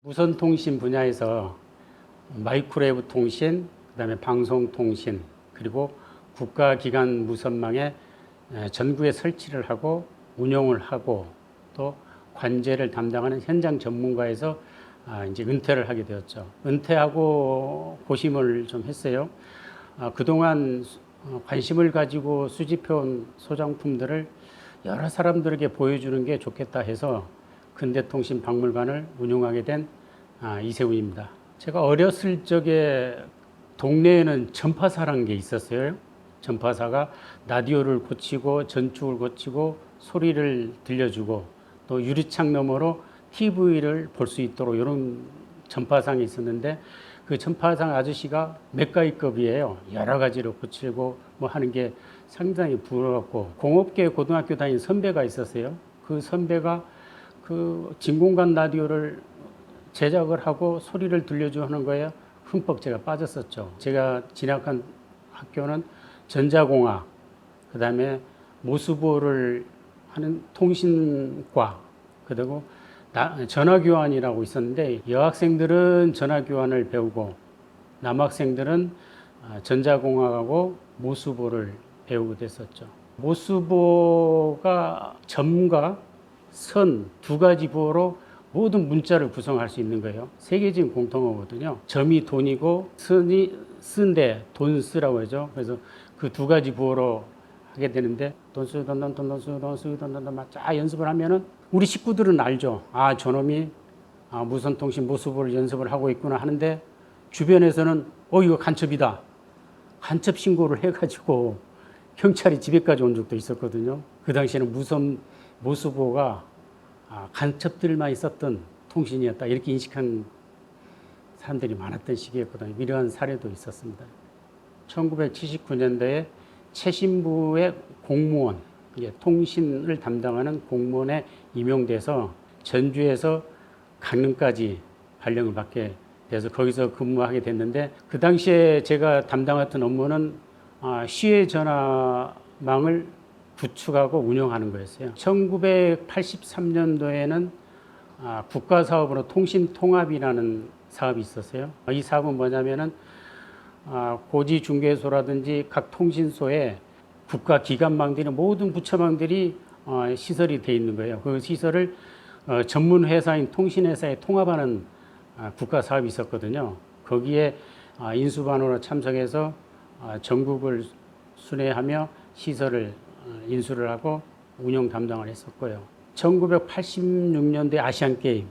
무선통신 분야에서 마이크로웨이브 통신, 그다음에 방송통신, 그리고 국가기관 무선망에 전국에 설치를 하고 운영을 하고 또 관제를 담당하는 현장 전문가에서 이제 은퇴를 하게 되었죠. 은퇴하고 고심을 좀 했어요. 그동안 관심을 가지고 수집해온 소장품들을 여러 사람들에게 보여주는 게 좋겠다 해서 근대통신박물관을 운영하게 된 이세훈입니다. 제가 어렸을 적에 동네에는 전파사라는 게 있었어요. 전파사가 라디오를 고치고 전축을 고치고 소리를 들려주고 또 유리창 너머로 TV를 볼 수 있도록 이런 전파상이 있었는데 그 전파상 아저씨가 맥가이급이에요. 여러 가지로 고치고 뭐 하는 게 상당히 부러웠고, 공업계 고등학교 다닌 선배가 있었어요. 그 선배가 그 진공관 라디오를 제작을 하고 소리를 들려주는 거에 흠뻑 제가 빠졌었죠. 제가 진학한 학교는 전자공학, 그 다음에 모수보를 하는 통신과, 그리고 전화교환이라고 있었는데 여학생들은 전화교환을 배우고 남학생들은 전자공학하고 모수보를 배우게 됐었죠. 모수보가 점과 선 두 가지 부호로 모든 문자를 구성할 수 있는 거예요. 세계적인 공통어거든요. 점이 돈이고 선이 쓴데 돈 쓰라고 하죠. 그래서 그 두 가지 부호로 하게 되는데 돈쓰 막 쫙 연습을 하면은 우리 식구들은 알죠. 아, 저놈이 무선통신 모수보를 연습을 하고 있구나 하는데 주변에서는 이거 간첩이다. 간첩 신고를 해가지고 경찰이 집에까지 온 적도 있었거든요. 그 당시에는 무선 모수보가 간첩들만 있었던 통신이었다, 이렇게 인식한 사람들이 많았던 시기였거든요. 이러한 사례도 있었습니다. 1979년도에 최신부의 공무원, 통신을 담당하는 공무원에 임용돼서 전주에서 강릉까지 발령을 받게 돼서 거기서 근무하게 됐는데, 그 당시에 제가 담당했던 업무는 시외 전화망을 구축하고 운영하는 거였어요. 1983년도에는 국가사업으로 통신통합이라는 사업이 있었어요. 이 사업은 뭐냐면은 고지중개소라든지 각 통신소에 국가기관망들이 모든 부처망들이 시설이 돼 있는 거예요. 그 시설을 전문 회사인 통신회사에 통합하는 국가사업이 있었거든요. 거기에 인수반으로 참석해서 전국을 순회하며 시설을 인수를 하고 운영 담당을 했었고요. 1986년도에 아시안게임,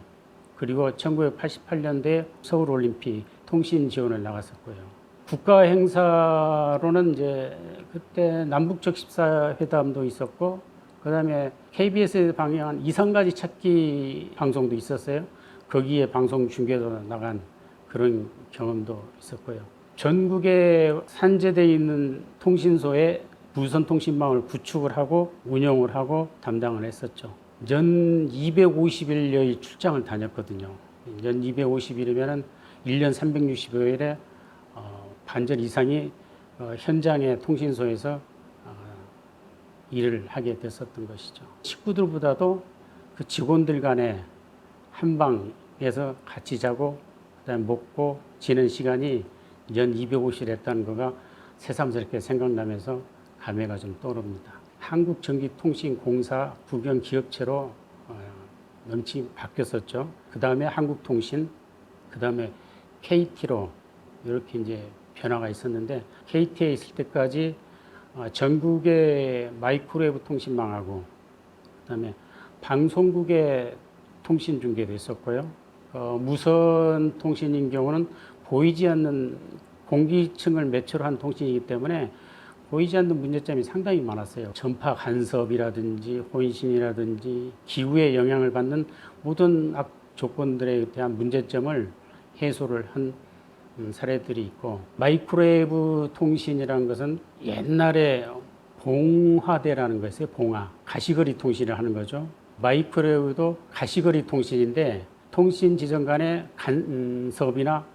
그리고 1988년도에 서울올림픽 통신 지원을 나갔었고요. 국가 행사로는 이제 그때 남북적 14회담도 있었고, 그 다음에 KBS에서 방영한 이상가지 찾기 방송도 있었어요. 거기에 방송 중계도 나간 그런 경험도 있었고요. 전국에 산재되어 있는 통신소에 무선통신망을 구축을 하고 운영을 하고 담당을 했었죠. 연 250일여의 출장을 다녔거든요. 연 250일이면 1년 365일에 반절 이상이 현장의 통신소에서 일을 하게 됐었던 것이죠. 식구들보다도 그 직원들 간에 한 방에서 같이 자고 그다음에 먹고 지낸 시간이 연 250일 했다는 거가 새삼스럽게 생각나면서 감회가 좀 떠오릅니다. 한국전기통신공사 국영기업체로 명칭이 바뀌었었죠. 그 다음에 한국통신, 그 다음에 KT로 이렇게 이제 변화가 있었는데, KT에 있을 때까지 전국의 마이크로웨이브 통신망하고 그 다음에 방송국의 통신 중계도 있었고요. 무선 통신인 경우는 보이지 않는 공기층을 매체로 한 통신이기 때문에 보이지 않는 문제점이 상당히 많았어요. 전파 간섭이라든지 혼신이라든지 기후에 영향을 받는 모든 악 조건들에 대한 문제점을 해소를 한 사례들이 있고, 마이크로웨이브 통신이라는 것은 옛날에 봉화대라는 거였어요. 봉화. 가시거리 통신을 하는 거죠. 마이크로웨이브도 가시거리 통신인데 통신 지점 간의 간섭이나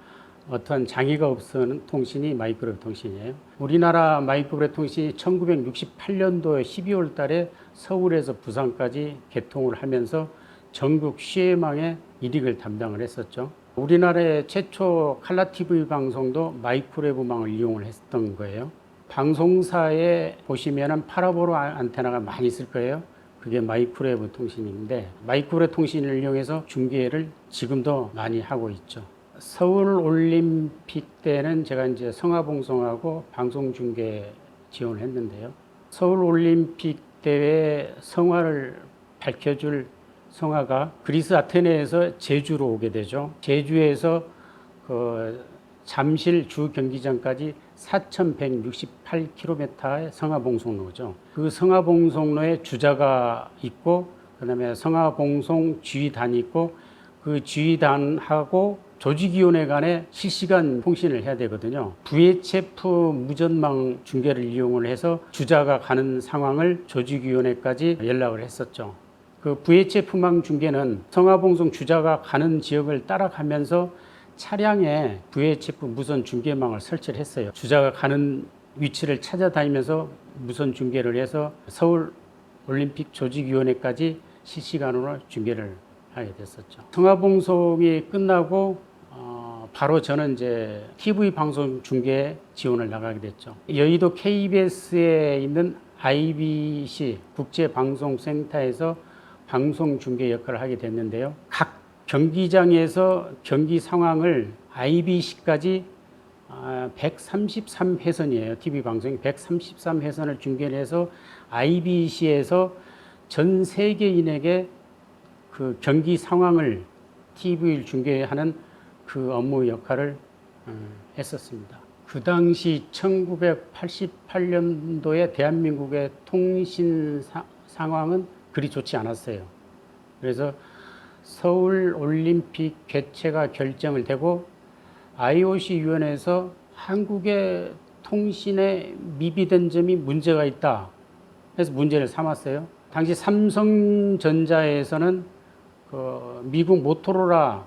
어떠한 장애가 없는 통신이 마이크로웨이브 통신이에요. 우리나라 마이크로웨이브 통신이 1968년도에 12월 달에 서울에서 부산까지 개통을 하면서 전국 시해망의 일익을 담당을 했었죠. 우리나라의 최초 칼라 TV 방송도 마이크로웨이브망을 이용을 했던 거예요. 방송사에 보시면은 파라보라 안테나가 많이 있을 거예요. 그게 마이크로웨이브 통신인데, 마이크로웨이브 통신을 이용해서 중계를 지금도 많이 하고 있죠. 서울 올림픽 때는 제가 이제 성화봉송하고 방송 중계 지원을 했는데요. 서울 올림픽 대회 성화를 밝혀줄 성화가 그리스 아테네에서 제주로 오게 되죠. 제주에서 그 잠실 주 경기장까지 4,168km의 성화봉송로죠. 그 성화봉송로에 주자가 있고, 그다음에 성화봉송 지휘단이 있고, 그 지휘단하고 조직위원회 간에 실시간 통신을 해야 되거든요. VHF 무전망 중계를 이용을 해서 주자가 가는 상황을 조직위원회까지 연락을 했었죠. 그 VHF망 중계는 성화봉송 주자가 가는 지역을 따라가면서 차량에 VHF 무선 중계망을 설치를 했어요. 주자가 가는 위치를 찾아다니면서 무선 중계를 해서 서울 올림픽 조직위원회까지 실시간으로 중계를 하게 됐었죠. 성화봉송이 끝나고 바로 저는 이제 TV 방송 중계 지원을 나가게 됐죠. 여의도 KBS에 있는 IBC 국제방송센터에서 방송 중계 역할을 하게 됐는데요. 각 경기장에서 경기 상황을 IBC까지 133회선이에요. TV 방송이 133회선을 중계를 해서 IBC에서 전 세계인에게 그 경기 상황을 TV를 중계하는 그 업무 역할을 했었습니다. 그 당시 1988년도에 대한민국의 통신 상황은 그리 좋지 않았어요. 그래서 서울 올림픽 개최가 결정을 되고 IOC 위원회에서 한국의 통신에 미비된 점이 문제가 있다 해서 문제를 삼았어요. 당시 삼성전자에서는 그 미국 모토로라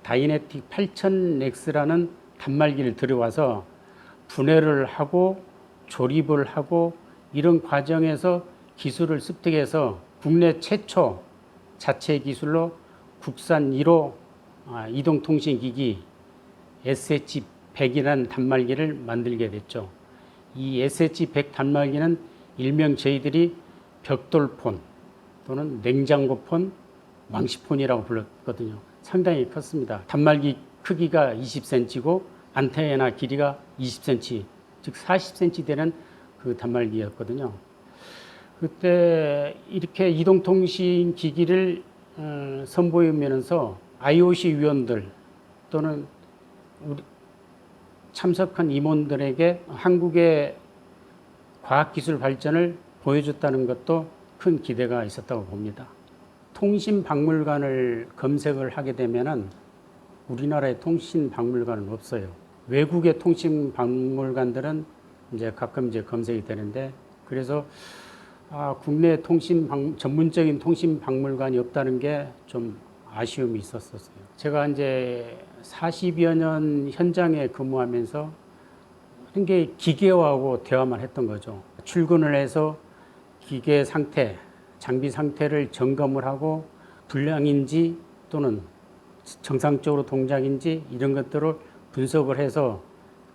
다이내틱 8000X라는 단말기를 들여와서 분해를 하고 조립을 하고 이런 과정에서 기술을 습득해서 국내 최초 자체 기술로 국산 1호 이동통신기기 SH100이라는 단말기를 만들게 됐죠. 이 SH100 단말기는 일명 저희들이 벽돌폰 또는 냉장고폰, 망시폰이라고 불렀거든요. 상당히 컸습니다. 단말기 크기가 20cm고 안테나 길이가 20cm, 즉 40cm 되는 그 단말기였거든요. 그때 이렇게 이동통신 기기를 선보이면서 IOC 위원들 또는 우리 참석한 임원들에게 한국의 과학기술 발전을 보여줬다는 것도 큰 기대가 있었다고 봅니다. 통신박물관을 검색을 하게 되면은 우리나라의 통신박물관은 없어요. 외국의 통신박물관들은 이제 가끔 이제 검색이 되는데, 그래서 국내 전문적인 통신박물관이 없다는 게 좀 아쉬움이 있었어요. 제가 이제 40여 년 현장에 근무하면서 한게 기계하고 대화만 했던 거죠. 출근을 해서 기계 상태, 장비 상태를 점검을 하고 불량인지 또는 정상적으로 동작인지 이런 것들을 분석을 해서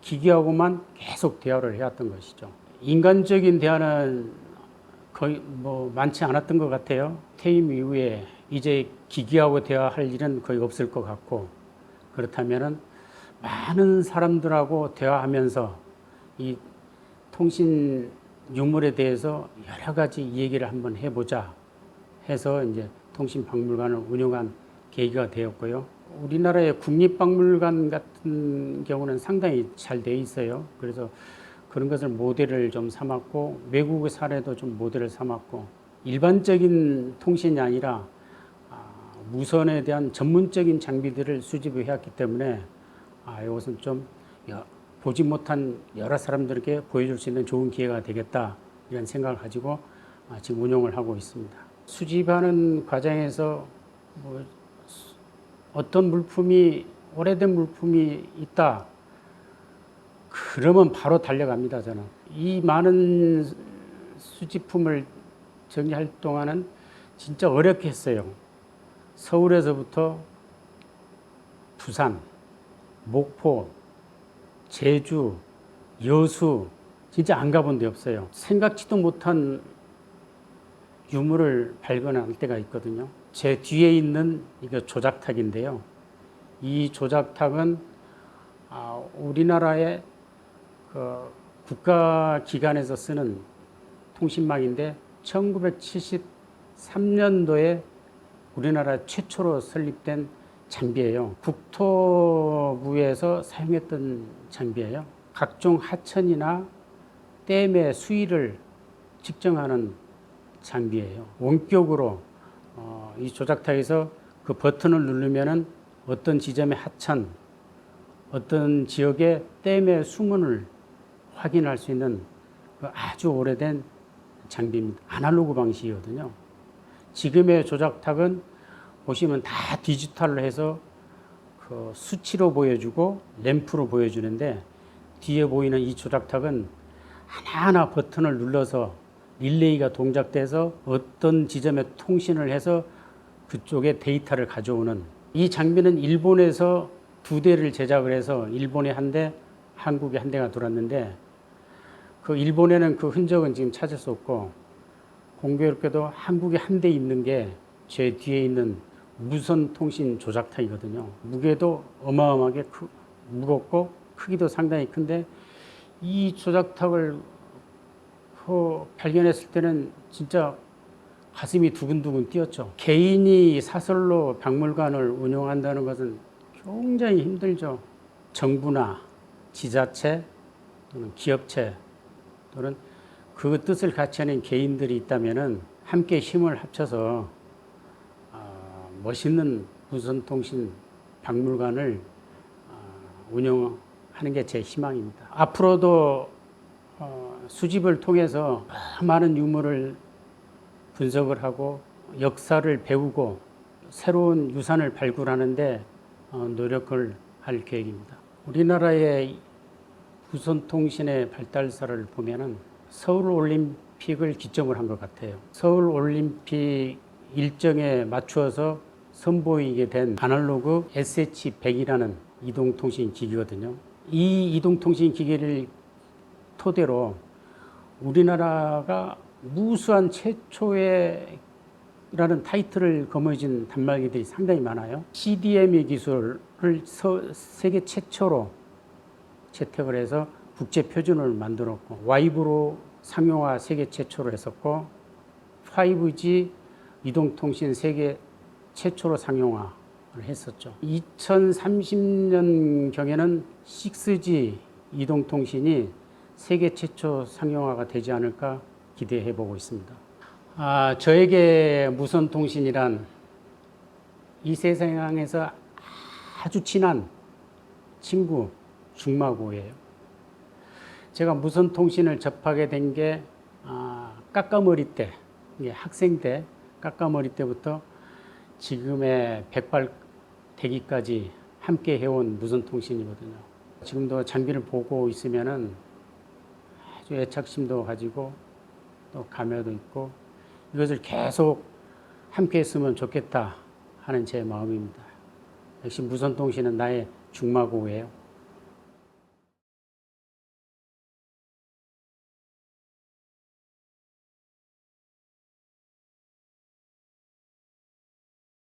기계하고만 계속 대화를 해왔던 것이죠. 인간적인 대화는 거의 많지 않았던 것 같아요. 퇴임 이후에 이제 기계하고 대화할 일은 거의 없을 것 같고, 그렇다면은 많은 사람들하고 대화하면서 이 통신 유물에 대해서 여러 가지 얘기를 한번 해보자 해서 이제 통신박물관을 운영한 계기가 되었고요. 우리나라의 국립박물관 같은 경우는 상당히 잘 돼 있어요. 그래서 그런 것을 모델을 좀 삼았고, 외국의 사례도 좀 모델을 삼았고, 일반적인 통신이 아니라 무선에 대한 전문적인 장비들을 수집해 왔기 때문에 이것은 좀 보지 못한 여러 사람들에게 보여줄 수 있는 좋은 기회가 되겠다, 이런 생각을 가지고 지금 운영을 하고 있습니다. 수집하는 과정에서 뭐 어떤 물품이, 오래된 물품이 있다, 그러면 바로 달려갑니다. 저는 이 많은 수집품을 정리할 동안은 진짜 어렵게 했어요. 서울에서부터 부산, 목포, 제주, 여수, 진짜 안 가본 데 없어요. 생각지도 못한 유물을 발견할 때가 있거든요. 제 뒤에 있는 이거 조작탁인데요. 이 조작탁은 우리나라의 그 국가기관에서 쓰는 통신망인데 1973년도에 우리나라 최초로 설립된 장비예요. 국토부에서 사용했던 장비예요. 각종 하천이나 댐의 수위를 측정하는 장비예요. 원격으로 이 조작탁에서 그 버튼을 누르면은 어떤 지점의 하천, 어떤 지역의 댐의 수문을 확인할 수 있는 아주 오래된 장비입니다. 아날로그 방식이거든요. 지금의 조작탁은 보시면 다 디지털로 해서 그 수치로 보여주고 램프로 보여주는데, 뒤에 보이는 이 조작탁은 하나하나 버튼을 눌러서 릴레이가 동작돼서 어떤 지점에 통신을 해서 그쪽에 데이터를 가져오는, 이 장비는 일본에서 2대를 제작을 해서 일본에 한 대, 한국에 한 대가 돌았는데, 그 일본에는 그 흔적은 지금 찾을 수 없고, 공교롭게도 한국에 한 대 있는 게 제 뒤에 있는 무선 통신 조작탁이거든요. 무게도 어마어마하게 무겁고 크기도 상당히 큰데, 이 조작탁을 발견했을 때는 진짜 가슴이 두근두근 뛰었죠. 개인이 사설로 박물관을 운영한다는 것은 굉장히 힘들죠. 정부나 지자체 또는 기업체 또는 그 뜻을 같이 하는 개인들이 있다면은 함께 힘을 합쳐서 멋있는 무선통신 박물관을 운영하는 게 제 희망입니다. 앞으로도 수집을 통해서 많은 유물을 분석을 하고 역사를 배우고 새로운 유산을 발굴하는데 노력을 할 계획입니다. 우리나라의 무선통신의 발달사를 보면은 서울올림픽을 기점으로 한 것 같아요. 서울올림픽 일정에 맞추어서 선보이게 된 아날로그 SH100이라는 이동통신 기기거든요. 이 이동통신 기기를 토대로 우리나라가 무수한 최초의 라는 타이틀을 거머쥔 단말기들이 상당히 많아요. CDMA 기술을 세계 최초로 채택을 해서 국제 표준을 만들었고, 와이브로 상용화 세계 최초로 했었고, 5G 이동통신 세계 최초로 상용화를 했었죠. 2030년경에는 6G 이동통신이 세계 최초 상용화가 되지 않을까 기대해 보고 있습니다. 저에게 무선통신이란 이 세상에서 아주 친한 친구 중마고예요. 제가 무선통신을 접하게 된 게 까까머리 때, 학생 때, 까까머리 때부터 지금의 백발대기까지 함께 해온 무선통신이거든요. 지금도 장비를 보고 있으면은 아주 애착심도 가지고 또 감회도 있고, 이것을 계속 함께 했으면 좋겠다 하는 제 마음입니다. 역시 무선통신은 나의 중마고예요.